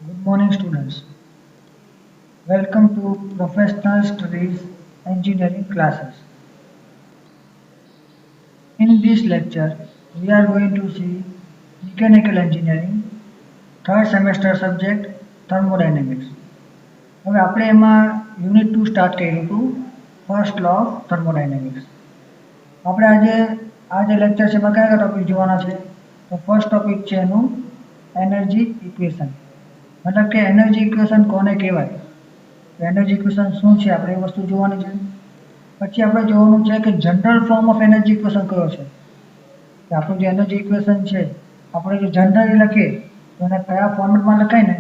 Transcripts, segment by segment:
Good morning, students. Welcome to Professional Studies Engineering classes. In this lecture, we are going to see Mechanical Engineering, third semester subject Thermodynamics. હવે આપણે એમાં unit 2 start કર્યું હતું first law of thermodynamics. આપણે આજે આ જે lecture છે એમાં કયા ટોપિક જોવાના છે તો ફર્સ્ટ ટોપિક છે એનું એનર્જી ઇક્વેશન. મતલબ કે એનર્જી ઇક્વેશન કોને કહેવાય, એનર્જી ઇક્વેશન શું છે આપણે એ વસ્તુ જોવાની છે. પછી આપણે જોવાનું છે કે general form of energy equation કયો છે, કે આપણું જે એનર્જી ઇક્વેશન છે આપણે જે જનરલી લખીએ તો એને કયા ફોર્મેટમાં લખાય ને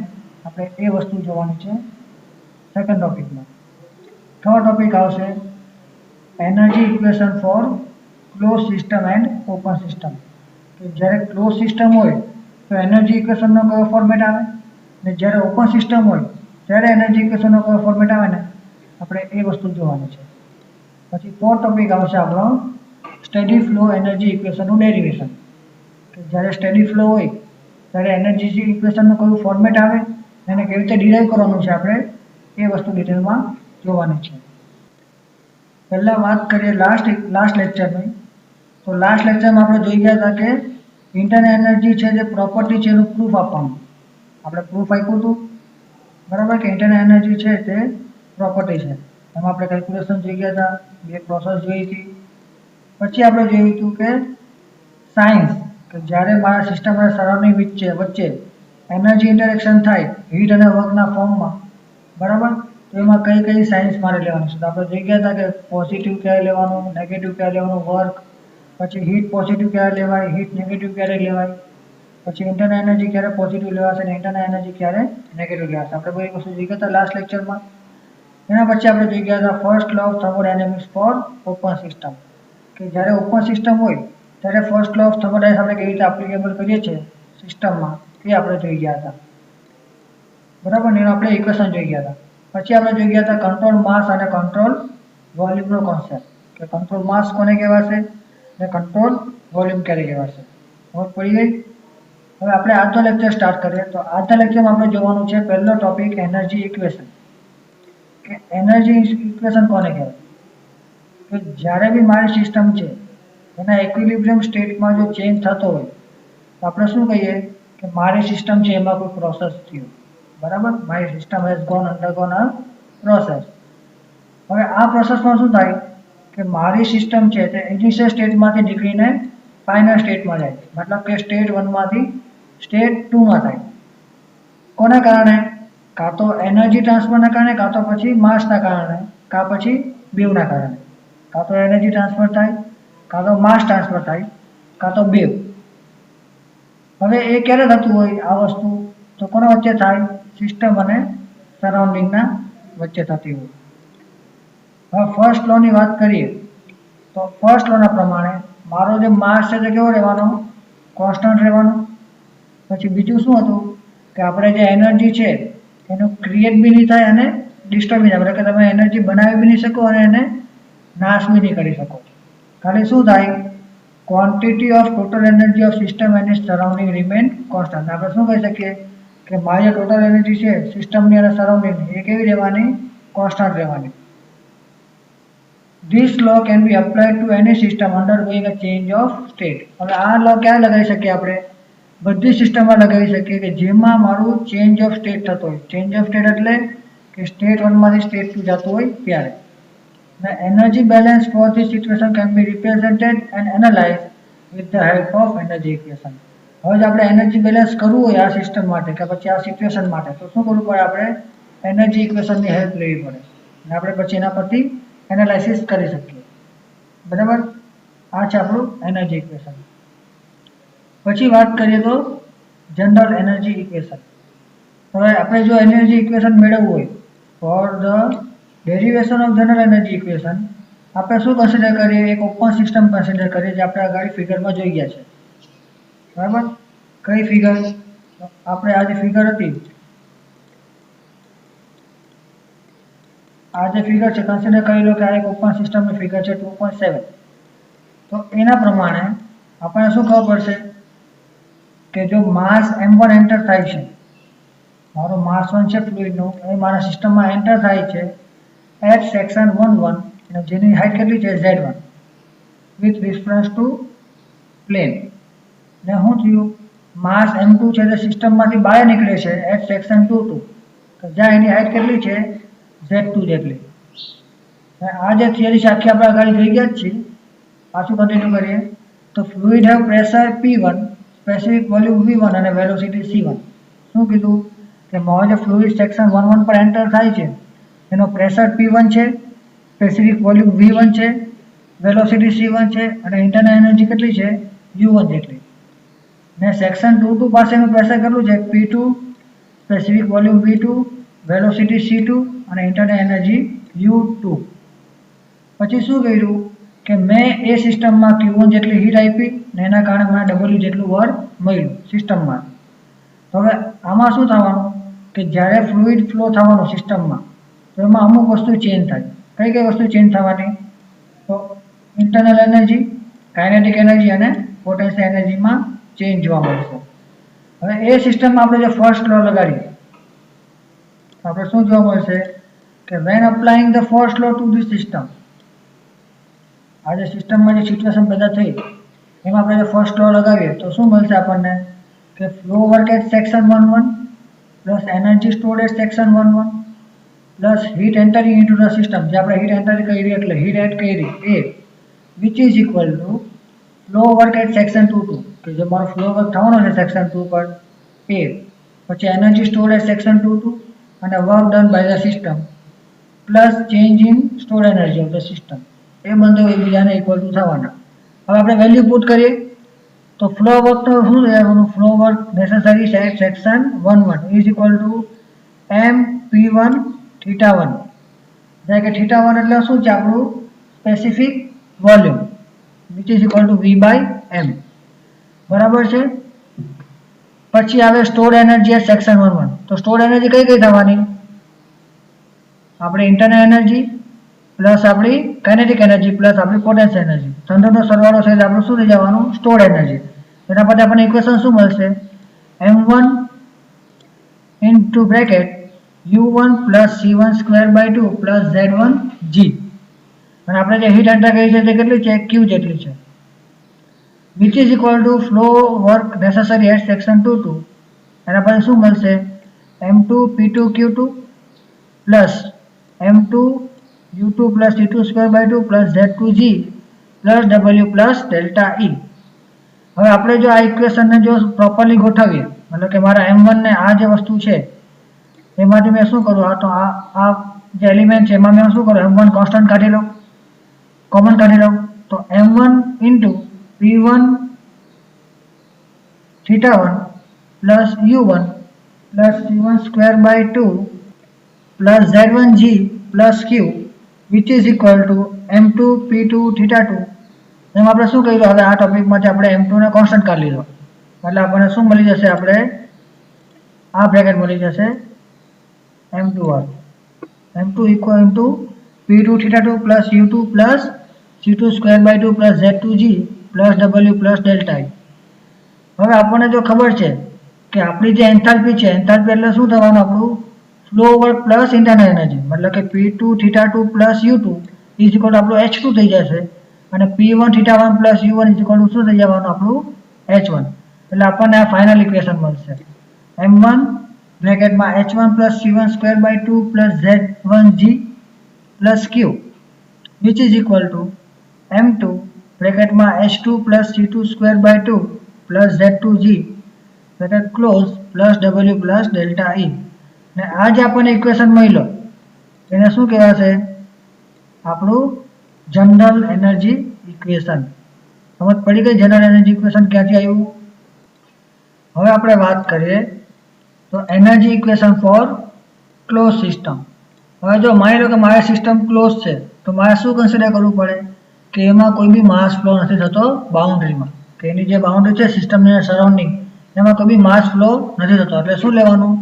આપણે એ વસ્તુ જોવાની છે સેકન્ડ ટોપિકમાં. થર્ડ ટોપિક આવશે energy equation for close system and open system. કે જ્યારે ક્લોઝ સિસ્ટમ હોય તો એનર્જી ઇક્વેશનનો કયો ફોર્મેટ આવે ને જ્યારે ઓપન સિસ્ટમ હોય ત્યારે એનર્જી ઇક્વેશનનો કયો ફોર્મેટ આવે ને આપણે એ વસ્તુ જોવાની છે. પછી ફોર્થ ટોપિક આવશે આપણો સ્ટેડી ફ્લો એનર્જી ઇક્વેશનનું ડેરિવેશન. કે જ્યારે સ્ટેડી ફ્લો હોય ત્યારે એનર્જી ઇક્વેશનનું કયું ફોર્મેટ આવે એને કેવી રીતે ડિરાઈવ કરવાનું છે આપણે એ વસ્તુ ડિટેલમાં જોવાની છે. પહેલાં વાત કરીએ લાસ્ટ લેક્ચરની. તો લાસ્ટ લેક્ચરમાં આપણે જોઈ ગયા હતા કે ઇન્ટરનલ એનર્જી છે જે પ્રોપર્ટી છે એનું પ્રૂફ આપવાનું. આપણે પ્રૂફ આપ્યું હતું બરાબર, કે ઇન્ટરનલ એનર્જી છે તે પ્રોપર્ટી છે. એમાં આપણે કેલ્ક્યુલેશન જોઈ ગયા હતા, બે પ્રોસેસ જોઈ હતી. પછી આપણે જોયું હતું કે સાયન્સ, કે જ્યારે મારા સિસ્ટમ અને સરાઉન્ડિંગ વચ્ચે એનર્જી ઇન્ટરેક્શન થાય હીટ અને વર્કના ફોર્મમાં, બરાબર, તો એમાં કઈ કઈ સાયન્સ મારે લેવાની છે. તો આપણે જોઈ ગયા હતા કે પોઝિટિવ ક્યારે લેવાનું, નેગેટિવ ક્યારે લેવાનું વર્ક, પછી હીટ પોઝિટિવ ક્યારે લેવાય, હીટ નેગેટિવ ક્યારે લેવાય, પછી ઇન્ટરનલ એનર્જી ક્યારે પોઝિટિવ લેવાશે અને ઇન્ટરનલ એનર્જી ક્યારે નેગેટિવ લેવાશે. આપણે બધી વસ્તુ જોઈ ગયા હતા લાસ્ટ લેક્ચરમાં. એના પછી આપણે જોઈ ગયા હતા first law of thermodynamics for open system. કે જ્યારે ઓપન સિસ્ટમ હોય ત્યારે ફર્સ્ટ લો ઓફ થર્મોડાયનેમિક્સ આપણે કેવી રીતે એપ્લિકેબલ કરીએ છીએ સિસ્ટમમાં એ આપણે જોઈ ગયા હતા, બરાબર ને. આપણે ઇક્વેશન જોઈ ગયા હતા. પછી આપણે જોઈ ગયા હતા કંટ્રોલ માસ અને કંટ્રોલ વોલ્યુમનો કોન્સેપ્ટ, કે કંટ્રોલ માસ કોને કહેવાશે અને કંટ્રોલ વોલ્યુમ ક્યારે કહેવાશે. ખબર પડી ગઈ. હવે આપણે આજનો લેક્ચર સ્ટાર્ટ કરીએ. તો આજના લેક્ચરમાં આપણે જોવાનું છે પહેલો ટોપિક એનર્જી ઇક્વેશન. કે એનર્જી ઇક્વેશન કોને કહેવાય, કે જ્યારે બી મારી સિસ્ટમ છે એના ઇક્વિલિબ્રિયમ સ્ટેટમાં જો ચેન્જ થતો હોય તો આપણે શું કહીએ કે મારી સિસ્ટમ છે એમાં કોઈ પ્રોસેસ થયો, બરાબર, મારી સિસ્ટમ હેઝ અંડરગોન અ પ્રોસેસ. હવે આ પ્રોસેસમાં શું થાય કે મારી સિસ્ટમ છે તે ઇનિશિયલ સ્ટેટમાંથી નીકળીને ફાઇનલ સ્ટેટમાં જાય, મતલબ કે સ્ટેટ 1માંથી સ્ટેટ 2માં થાય. કોના કારણે? કાં તો એનર્જી ટ્રાન્સફરના કારણે, કાં તો પછી માસના કારણે, કાં પછી બેવના કારણે. કાં તો એનર્જી ટ્રાન્સફર થાય, કાં તો માસ ટ્રાન્સફર થાય, કાં તો બેવ. હવે એ ક્યારે થતું હોય આ વસ્તુ તો કોના વચ્ચે થાય? સિસ્ટમ અને સરાઉન્ડિંગના વચ્ચે થતી હોય. હવે ફર્સ્ટ લોની વાત કરીએ તો ફર્સ્ટ લોના પ્રમાણે મારો જે માસ છે તે કેવો રહેવાનો? કોન્સ્ટન્ટ રહેવાનો. પછી બીજું શું હતું કે આપણે જે એનર્જી છે એનું ક્રિએટ બી નહીં થાય અને ડિસ્ટર્બ બી થાય, એટલે કે તમે એનર્જી બનાવી બી નહીં શકો અને એને નાશ બી નહીં કરી શકો. ખાલી શું થાય? Quantity of total energy of system and its surrounding remain constant. આપણે શું કહી શકીએ કે મારી જે ટોટલ એનર્જી છે સિસ્ટમની અને સરાઉન્ડિંગની એ કેવી રહેવાની? કોન્સ્ટન્ટ રહેવાની. This law can be applied to any system undergoing a change of state. હવે આ લો ક્યાં લગાવી શકીએ આપણે? બધી સિસ્ટમમાં લગાવી શકીએ કે જેમાં મારું ચેન્જ ઓફ સ્ટેટ થતો હોય. ચેન્જ ઓફ સ્ટેટ એટલે કે સ્ટેટ 1માંથી સ્ટેટ 2 જતું હોય ત્યારે. The energy balance for this situation can be represented and analyzed with the help of energy equation. હવે જો આપણે એનર્જી બેલેન્સ કરવું હોય આ સિસ્ટમ માટે કે પછી આ સિચ્યુએશન માટે તો શું કરવું પડે? આપણે એનર્જી ઇક્વેશનની હેલ્પ લેવી પડે અને આપણે પછી એના પરથી એનાલિસિસ કરી શકીએ, બરાબર. આ છે આપણું એનર્જી ઇક્વેશન. પછી વાત કરીએ તો જનરલ એનર્જી ઇક્વેશન. હવે આપણે જો એનર્જી ઇક્વેશન મેળવવું હોય for the derivation of general energy equation આપણે શું કન્સિડર કરીએ? એક ઓપન સિસ્ટમ કન્સિડર કરીએ જે આપણે આગળ ફિગરમાં જોઈ ગયા છે, બરાબર. કઈ ફિગર? આપણે આ જે ફિગર હતી, આ જે ફિગર છે કન્સિડર કરી લો કે આ એક ઓપન સિસ્ટમની ફિગર છે 2.7. તો એના પ્રમાણે આપણને શું ખબર પડશે કે જો માસ m1 એન્ટર થાય છે મારો માસ 1 છે ફ્લુઇડનું, એ મારા સિસ્ટમમાં એન્ટર થાય છે એટ સેક્શન 11 અને જેની હાઇટ કેટલી છે z1 વિથ રિફરન્સ ટુ પ્લેન. ને શું થયું, માસ m2 છે તે સિસ્ટમમાંથી બહાર નીકળે છે એટ સેક્શન 22 તો જ્યાં એની હાઇટ કેટલી છે z2 જેટલી. આ જે થિયરી છે આખી આપણે આગળ જોઈ ગયા જ છીએ. પાછું કન્ટિન્યુ કરીએ તો fluid have pressure P1, specific volume V1 અને વેલોસિટી C1. શું કીધું કે મારો જે ફ્લુઇડ સેક્શન 11 પર એન્ટર થાય છે એનો પ્રેશર P1 છે, સ્પેસિફિક વોલ્યુમ V1 છે, વેલોસિટી C1 છે અને ઇન્ટરનલ એનર્જી કેટલી છે U1 જેટલી. ને સેક્શન 22 પાસેનું પ્રેશર કેટલું છે P2, specific volume V2, velocity C2 અને ઇન્ટરનલ એનર્જી U2. પછી શું કર્યું કે મેં એ સિસ્ટમમાં Q1 જેટલી હીટ આપી ને એના કારણે મને W જેટલું વર્ક મળ્યું સિસ્ટમમાં. તો હવે આમાં શું થવાનું કે જ્યારે ફ્લુઇડ ફ્લો થવાનો સિસ્ટમમાં તો એમાં અમુક વસ્તુ ચેન્જ થાય. કઈ કઈ વસ્તુ ચેન્જ થવાની, તો ઇન્ટરનલ એનર્જી, કાઇનેટિક એનર્જી અને પોટેન્શિયલ એનર્જીમાં ચેન્જ જોવા મળશે. હવે એ સિસ્ટમમાં આપણે જે ફર્સ્ટ લો લગાડીએ આપણે શું જોવા મળશે કે when applying the first law to this system, આ જે સિસ્ટમમાં જે સિચ્યુએશન પેદા થઈ એમાં આપણે જે ફર્સ્ટ લો લગાવીએ તો શું મળશે આપણને કે flow work at section 11 plus energy stored at section 11 plus heat entering into the system, જે આપણે હીટ એન્ટર કરી એટલે હીટ એડ કરી એ which is equal to flow work at section 22 કે જે મારો ફ્લો વર્ક થવાનો છે સેક્શન 2 પર એ, પછી એનર્જી સ્ટોર્ડ એટ સેક્શન 22 અને work done by the system plus change in stored energy of the system, એ બંને એકબીજાને ઇક્વલ ટુ થવાના. હવે આપણે વેલ્યુ પુટ કરીએ તો ફ્લો વર્ક તો શું લેવાનું, ફ્લો વર્ક નેસેસરી છે section 11 is equal two mp1 θ1, એટલે કે θ1 એટલે શું છે આપણું specific volume which is equal two V/m, બરાબર છે. પછી આવે સ્ટોર્ડ એનર્જી એટ સેક્શન 11, તો સ્ટોર્ડ એનર્જી કઈ કઈ થવાની, આપણી ઇન્ટરનલ એનર્જી પ્લસ આપણી કાઇનેટિક એનર્જી પ્લસ આપણી પોટેન્શિયલ એનર્જી, ત્રણનો સરવાળો છે એટલે આપણું શું થઈ જવાનું સ્ટોર્ડ એનર્જી. એના પછી આપણને ઇક્વેશન શું મળશે m1 into bracket u1 plus c1 square by 2 plus z1 g, અને આપણે જે હીટ એન્ટર કરી છે તે કેટલી છે q જેટલી છે, which is equal to flow work necessary at section 22. એના પછી શું મળશે m2 p2 q2 plus m2 u2 plus c2 square by 2 plus z2g plus w plus delta e. હવે આપણે જો આ ઇક્વેશનને જો પ્રોપરલી ગોઠવીએ, મતલબ કે મારા m1 ને આ જે વસ્તુ છે એમાંથી મેં શું કરું, આ તો આ જે એલિમેન્ટ છે એમાં મેં શું કરું m1 કોન્સ્ટન્ટ કાઢી લઉં, કોમન કાઢી લઉં, તો m1 into p1 θ1 plus u1 plus c1 square by 2 plus z1g plus q which is equal to m2 p2 θ2. એમ આપણે શું કર્યું, હવે આ ટોપિકમાંથી આપણે m2 ને કોન્સ્ટન્ટ કાઢી લીધો એટલે આપણને શું મળી જશે, આપણે આ બ્રેકેટ મળી જશે m2 વાળું, m2 equal to p2 θ2 plus u2 plus c2 square by 2 plus z2g plus w plus delta e. હવે આપણને જો ખબર છે કે આપણી જે એન્થાલ્પી છે, એન્થાલ્પી એટલે શું થવાનું આપણું flow work plus internal energy, મતલબ કે p2 θ2 plus u2 is equal two આપણું h2 થઈ જશે અને p1 θ1 plus u1 is equal two શું થઈ જવાનું આપણું h1. એટલે આપણને આ ફાઇનલ ઇક્વેશન મળશે m1 બ્રેકેટમાં h1 plus c1 square by 2 plus z1g plus q which is equal to m2 બ્રેકેટમાં h2 plus c2 square by 2 plus z2g bracket close plus w plus delta e. ને આ જે આપણને equation મળ્યો એને શું કહેવાશે, આપણું જનરલ એનર્જી ઇક્વેશન. સમજ પડી ગઈ જનરલ એનર્જી ઇક્વેશન ક્યાંથી આવ્યું. હવે આપણે વાત કરીએ તો energy equation for close system. હવે જો માની લો કે મારી સિસ્ટમ ક્લોઝ છે તો મારે શું કન્સિડર કરવું પડે કે એમાં કોઈ બી માસ ફ્લો નથી થતો બાઉન્ડ્રીમાં, કે એની જે બાઉન્ડ્રી છે સિસ્ટમની સરાઉન્ડિંગ એમાં કોઈ બી માસ ફ્લો નથી થતો. એટલે શું લેવાનું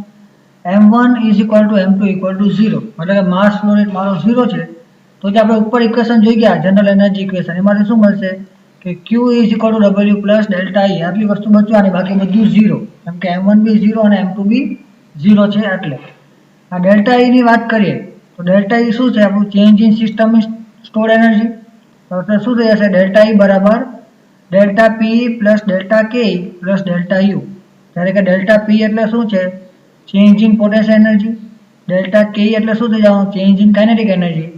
m1 is equal to m2 equal two 0, એટલે કે માસ ફ્લો રેટ મારો 0 છે. તો જે આપણે ઉપર ઇક્વેશન જોઈ ગયા જનરલ એનર્જી ઇક્વેશન એમાંથી શું મળશે કે q is equal two w plus delta e, આટલી વસ્તુ બચવાની બાકી બધું 0, કેમ કે m1 બી 0 અને m2 બી 0 છે એટલે. આ ડેલ્ટા ની વાત કરીએ તો ડેલ્ટા શું છે આપણું change in system store energy. તો એટલે શું થઈ જશે ડેલ્ટા બરાબર ડેલ્ટા પી પ્લસ ડેલ્ટા કે પ્લસ ડેલ્ટા યુ. જ્યારે કે ડેલ્ટા પી એટલે શું છે change in potential energy, delta કે એટલે શું થઈ જવાનું ચેન્જ ઇન કાઇનેટિક એનર્જી,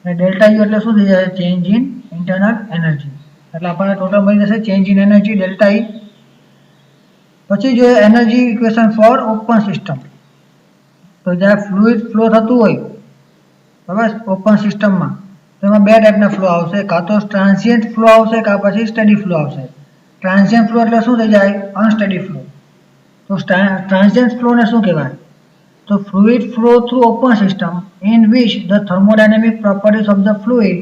અને ડેલ્ટા યુ એટલે શું થઈ જશે ચેન્જ ઇન ઇન્ટરનલ એનર્જી. એટલે આપણને ટોટલ મળી જશે change in energy delta E. પછી જોઈએ energy equation for open system. તો જ્યાં ફ્લુઇડ ફ્લો થતું હોય બરાબર ઓપન સિસ્ટમમાં, તો એમાં બે ટાઈપના ફ્લો આવશે, કાં તો ટ્રાન્સિયન્ટ ફ્લો આવશે કાં પછી સ્ટેડી ફ્લો આવશે. ટ્રાન્સિયન્ટ ફ્લો એટલે શું થઈ જાય અનસ્ટેડી ફ્લો. તો ટ્રાન્સિયન્ટ ફ્લોને શું કહેવાય તો fluid flow through open system in which the thermodynamic properties of the fluid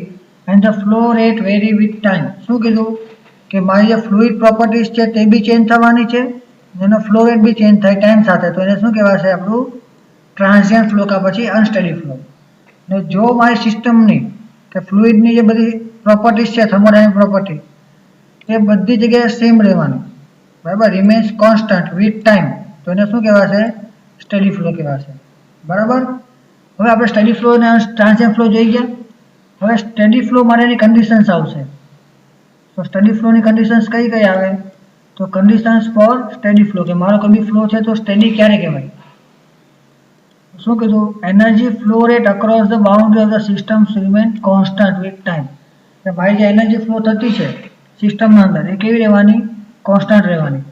and the flow rate very with time. શું કીધું કે મારી જે ફ્લુઇડ પ્રોપર્ટીઝ છે તે બી ચેન્જ થવાની છે, એનો ફ્લો રેટ બી ચેન્જ થાય ટાઈમ સાથે, તો એને શું કહેવાશે આપણું ટ્રાન્સિયન્ટ ફ્લો કાં પછી અનસ્ટેડી ફ્લો. ને જો મારી સિસ્ટમની કે ફ્લુઇડની જે બધી પ્રોપર્ટીઝ છે થર્મોડાયનેમિક પ્રોપર્ટી એ બધી જગ્યાએ સેમ રહેવાની બરાબર, રિમેન્સ કોન્સ્ટન્ટ વિથ ટાઈમ, તો એને શું કહેવાશે સ્ટેડી ફ્લો કહેવાશે. બરાબર. હવે આપણે સ્ટેડી ફ્લો અને ટ્રાન્સિયન્ટ ફ્લો જોઈ ગયા. હવે સ્ટેડી ફ્લો માટેની કન્ડિશન્સ આવશે. તો સ્ટેડી ફ્લોની કન્ડિશન્સ કઈ કઈ આવે તો કન્ડિશન્સ ફોર સ્ટેડી ફ્લો, કે મારો કોઈ બી ફ્લો છે તો સ્ટેડી ક્યારે કહેવાય. શું કીધું energy flow rate across the boundary of the system remain constant with time. કે મારી જે એનર્જી ફ્લો થતી છે સિસ્ટમના અંદર એ કેવી રહેવાની કોન્સ્ટન્ટ રહેવાની.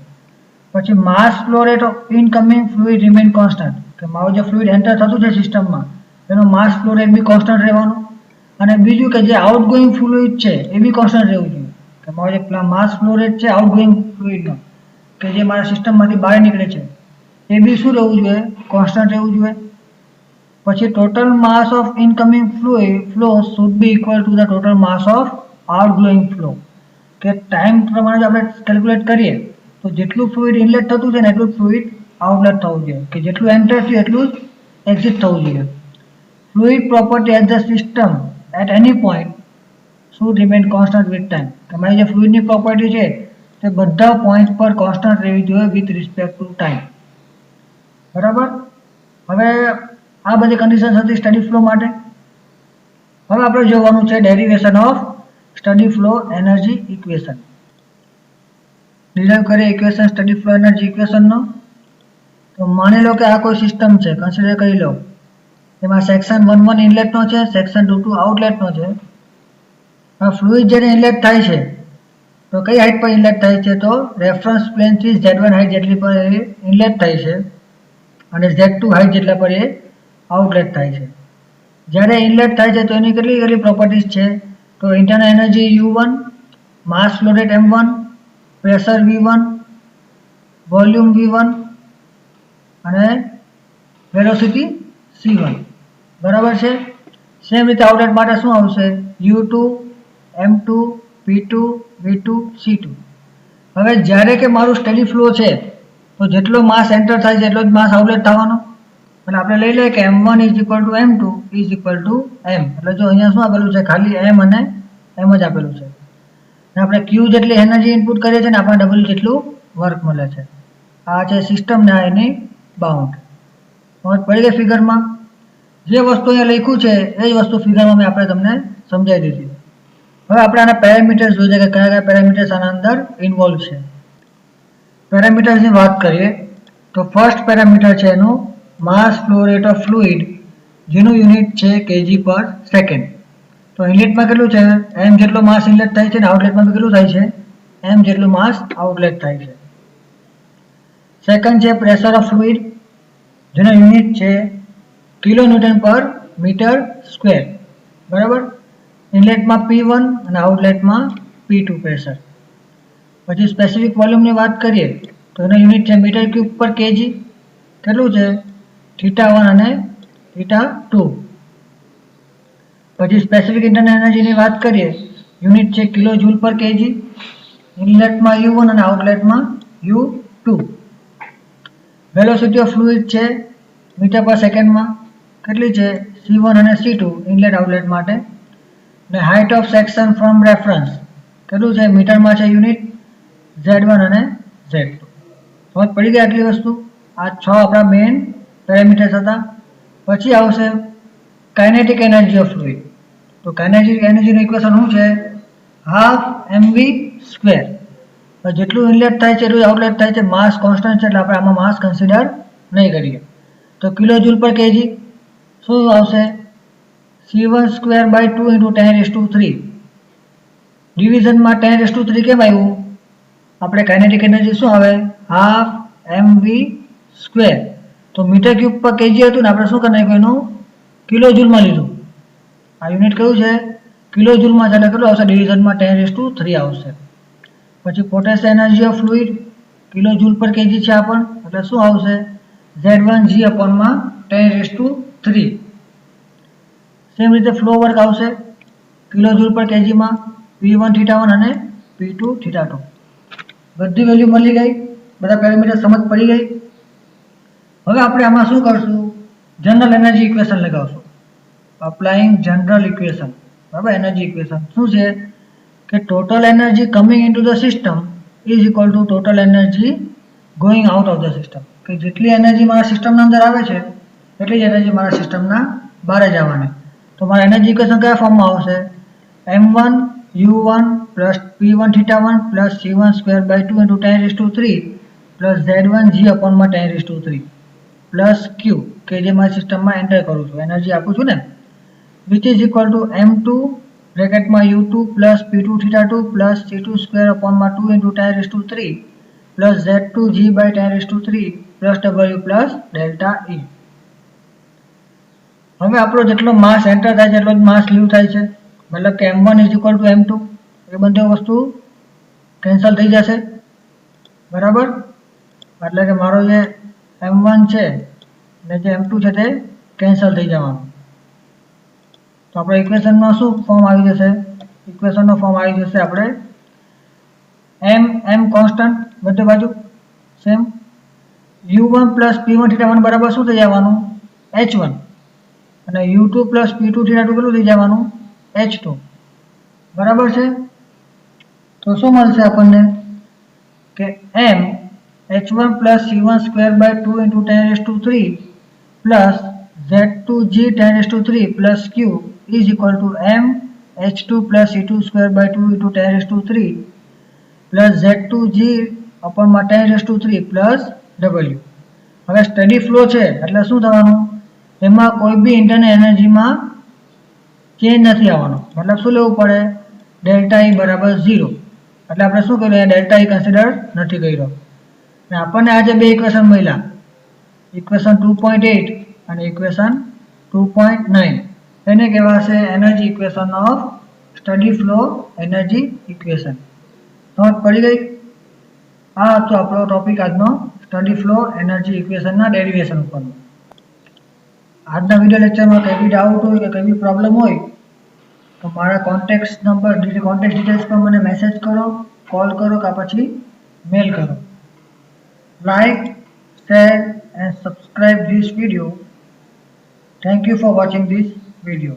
પછી mass flow rate of incoming fluid remain constant, કે મારું જે ફ્લુઇડ એન્ટર થતું છે સિસ્ટમમાં એનો mass flow rate be constant રહેવાનો. અને બીજું કે જે આઉટગોઈંગ ફ્લુઇડ છે એ બી કોન્સ્ટન્ટ રહેવું જોઈએ, કે મારો જે માસ ફ્લો રેટ છે આઉટગોઈંગ ફ્લુઇડનો કે જે મારા સિસ્ટમમાંથી બહાર નીકળે છે એ બી શું રહેવું જોઈએ કોન્સ્ટન્ટ રહેવું જોઈએ. પછી total mass of incoming flow should be equal to the total mass of outgoing flow, કે ટાઈમ પ્રમાણે જો આપણે કેલ્ક્યુલેટ કરીએ તો જેટલું ફ્લુઇડ ઇનલેટ થતું છે ને એટલું ફ્લુઇડ આઉટલેટ થવું જોઈએ, કે જેટલું એન્ટર થયું એટલું જ એક્ઝિટ થવું જોઈએ. Fluid property at the system at any point should remain constant with time. તમારી જે ફ્લુઇડની પ્રોપર્ટી છે તે બધા પોઈન્ટ પર કોન્સ્ટન્ટ રહેવી જોઈએ વિથ રિસ્પેક્ટ ટુ ટાઈમ. બરાબર. હવે આ બધી કન્ડિશન હતી સ્ટેડી ફ્લો માટે. હવે આપણે જોવાનું છે derivation of steady flow energy equation. Derive કરીએ ઇક્વેશન સ્ટેડી ફ્લો એનર્જી ઇક્વેશનનો. તો માની લો કે આ કોઈ સિસ્ટમ છે, કન્સિડર કરી લો. એમાં સેક્શન 1 ઇનલેટનો છે, સેક્શન 2 આઉટલેટનો છે. આ ફ્લુઇડ જ્યારે ઇનલેટ થાય છે તો કઈ હાઇટ પર ઇનલેટ થાય છે તો રેફરન્સ પ્લેનથી Z1 હાઇટ જેટલી પર એ ઇનલેટ થાય છે અને Z2 હાઇટ જેટલા પર એ આઉટલેટ થાય છે. જ્યારે ઇનલેટ થાય છે તો એની કેટલી કેટલી પ્રોપર્ટીઝ છે તો internal energy U1, mass flow rate M1, pressure V1, volume V1 અને વેલોસિટી C1. બરાબર છે. સેમ રીતે આઉટલેટ માટે શું આવશે U2, M2, P2, V2, C2. હવે જ્યારે કે મારું સ્ટેડી ફ્લો છે તો જેટલો માસ એન્ટર થાય છે એટલો જ માસ આઉટલેટ થવાનો. એટલે આપણે લઈ લઈએ કે M1 is equal to M2 is equal to M. એટલે જો અહીંયા શું આપેલું છે ખાલી M અને M જ આપેલું છે. અને આપણે Q જેટલી એનર્જી ઇનપુટ કરીએ છીએ ને આપણને ડબલ જેટલું વર્ક મળે છે. આ છે સિસ્ટમ ને આ એની બાઉન્ડ. સમજ પડી ગઈ ફિગરમાં. જે વસ્તુ અહીંયા લખ્યું છે એ જ વસ્તુ ફિગરમાં મેં આપણે તમને સમજાવી દીધી. હવે આપણે આના પેરામીટર્સ જોઈએ કે કયા કયા પેરામીટર્સ આના અંદર ઇન્વોલ્વ છે. પેરામીટર્સની વાત કરીએ તો ફર્સ્ટ પેરામીટર છે એનું માસ ફ્લો રેટ ઓફ ફ્લુઇડ, જેનું યુનિટ છે kg પર સેકન્ડ. તો ઇનલેટમાં કેટલું છે m જેટલો માસ ઇનલેટ થાય છે ને આઉટલેટમાં કેટલું થાય છે m જેટલું માસ આઉટલેટ થાય છે. સેકન્ડ છે પ્રેશર ઓફ ફ્લુઇડ, જેનો યુનિટ છે કિલો ન્યૂટન પર મીટર સ્ક્વેર. બરાબર. ઇનલેટમાં P1 અને આઉટલેટમાં P2 પ્રેશર. પછી સ્પેસિફિક વોલ્યુમની વાત કરીએ તો એનો યુનિટ છે મીટર ક્યુબ પર kg. કેટલું છે θ1 અને θ2. પછી સ્પેસિફિક ઇન્ટરનલ એનર્જીની વાત કરીએ યુનિટ છે કિલો જૂલ પર kg. ઇનલેટમાં U1 અને આઉટલેટમાં U2. વેલોસિટી ઓફ ફ્લુઇડ છે મીટર પર સેકન્ડમાં. કેટલી છે C1 અને C2 ઇનલેટ આઉટલેટ માટે. અને height of section from reference કેટલું છે મીટરમાં છે યુનિટ Z1 અને Z2. સમજ પડી ગઈ આટલી વસ્તુ. આ 6 આપણા મેઇન પેરામીટર્સ હતા. પછી આવશે કાઇનેટિક એનર્જી ઓફ ફ્લુઇડ. તો કાઇનેટિક એનર્જીનું ઇક્વેશન શું છે? Half mv square. જેટલું ઇનલેટ થાય છે એટલું આઉટલેટ થાય છે. માસ કોન્સ્ટન્ટ છે એટલે આપણે આમાં માસ કન્સિડર નહીં કરીએ. તો કિલો જૂલ પર કેજી શું આવશે? C1 સ્ક્વેર બાય 2 ઇન્ટુ 10⁻³ ડિવિઝનમાં 10⁻³ કેમ આવ્યું? આપણે કાઇનેટિક એનર્જી શું આવે? Half mv square. તો મીટર ક્યુબ પર કેજી હતું ને આપણે શું કરી નાખ્યું? એનું કિલો જૂલમાં લીધું. આ યુનિટ કયું છે? કિલો જૂલમાં છે એટલે કેટલું આવશે? ડિવિઝનમાં 10⁻³ આવશે. પછી potential energy of fluid kilo joule પર કેજી છે આપણ એટલે શું આવશે? Z1 G અપોનમાં 10⁻³. સેમ રીતે ફ્લો વર્ક આવશે કિલો જૂલ પર કેજીમાં P1 θ1 અને P2 θ2. બધી વેલ્યુ મળી ગઈ, બધા પેરામીટર સમજ પડી ગઈ. હવે આપણે આમાં શું કરશું? જનરલ એનર્જી ઇક્વેશન લગાવશું. Applying general equation. બરાબર, એનર્જી ઇક્વેશન શું છે કે total energy coming into the system is equal to total energy going out of the system. કે જેટલી એનર્જી મારા સિસ્ટમના અંદર આવે છે એટલી જ એનર્જી મારા સિસ્ટમના બહાર જવાની. તો મારા એનર્જી ઇક્વેશન કયા ફોર્મમાં આવશે? m1 u1 plus p1 θ1 plus c1 square by 2 into 10⁻³ plus z1 g અપોનમાં 10⁻³ પ્લસ q કે જે મારી સિસ્ટમમાં એન્ટર કરું છું, એનર્જી આપું છું ને, which is equal to m2 બ્રેકેટમાં u2 plus p2 θ2 plus c2 square અપોનમાં 2 into 10⁻³ plus z2 g by 10⁻³ plus w plus delta E. હવે આપણો જેટલો માસ એન્ટર થાય છે એટલો જ માસ લીવ થાય છે. મતલબ કે m1 is equal to m2. એ બધી વસ્તુ કેન્સલ થઈ જશે. બરાબર, એટલે કે મારો જે m1 છે ને જે m2 છે તે કેન્સલ થઈ જવાનું. તો આપણે ઇક્વેશનમાં શું ફોર્મ આવી જશે? ઇક્વેશનનો ફોર્મ આવી જશે આપણે m કોન્સ્ટન્ટ બધે બાજુ સેમ. u1 પ્લસ p1 θ1 બરાબર શું થઈ જવાનું? h1. અને u2 પ્લસ p2 θ2 કેટલું થઈ જવાનું? h2. બરાબર છે. તો શું મળશે આપણને કે m h1 plus c1 square by 2 into 10⁻³ plus z2 g 10⁻³ plus q is equal to m h2 plus c2 square by 2 into 10⁻³ plus z2 g અપોનમાં 10⁻³ પ્લસ w. હવે સ્ટડી ફ્લો છે એટલે શું થવાનું? એમાં કોઈ બી ઇન્ટરનલ એનર્જીમાં ચેન્જ નથી આવવાનો. મતલબ શું લેવું પડે? ડેલ્ટા E બરાબર 0. એટલે આપણે શું કર્યું? અહીંયા ડેલ્ટા E કન્સિડર નથી કર્યો. અને આપણને આજે બે ઇક્વેશન મળ્યા, ઇક્વેશન 2.8 અને ઇક્વેશન 2.9. એને કહેવાશે energy equation of study flow energy equation. સમજ પડી ગઈ? આ હતો આપણો ટોપિક આજનો, સ્ટડી ફ્લો એનર્જી ઇક્વેશનના ડેરિવેશન ઉપરનો. આજના વિડીયો લેક્ચરમાં કંઈ બી ડાઉટ હોય કે કંઈ બી પ્રોબ્લેમ હોય તો મારા કોન્ટેક્ટ નંબર કોન્ટેક્ટ ડિટેલ્સ પર મને મેસેજ કરો, કોલ કરો કે પછી મેલ કરો. Like, share and subscribe this video. Thank you for watching this video.